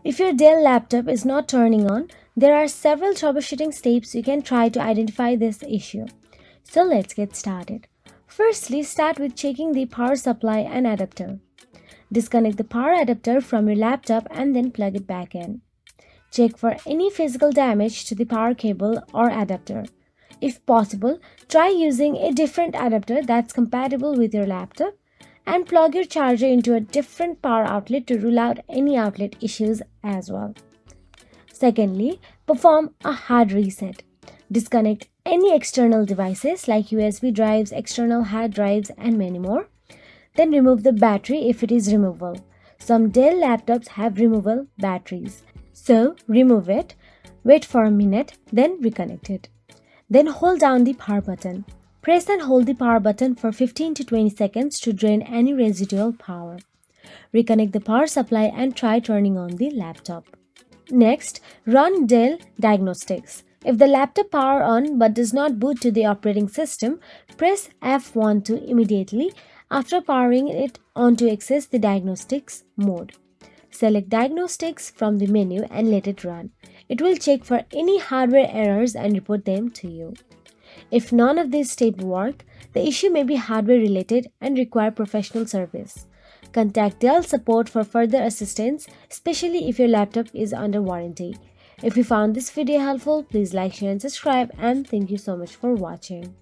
If your Dell laptop is not turning on, there are several troubleshooting steps you can try to identify this issue. So let's get started. Firstly, start with checking the power supply and adapter. Disconnect the power adapter from your laptop and then plug it back in. Check for any physical damage to the power cable or adapter. If possible, try using a different adapter that's compatible with your laptop and plug your charger into a different power outlet to rule out any outlet issues as well. Secondly, perform a hard reset. Disconnect any external devices like USB drives, external hard drives, and many more. Then remove the battery if it is removable. Some Dell laptops have removable batteries. So remove it, wait for a minute, then reconnect it. Then hold down the power button. Press and hold the power button for 15 to 20 seconds to drain any residual power. Reconnect the power supply and try turning on the laptop. Next, run Dell Diagnostics. If the laptop power on but does not boot to the operating system, press F1 to immediately after powering it on to access the diagnostics mode. Select Diagnostics from the menu and let it run. It will check for any hardware errors and report them to you. If none of these steps work, the issue may be hardware related and require professional service. Contact Dell support for further assistance, especially if your laptop is under warranty. If you found this video helpful, please like, share and subscribe, and thank you so much for watching.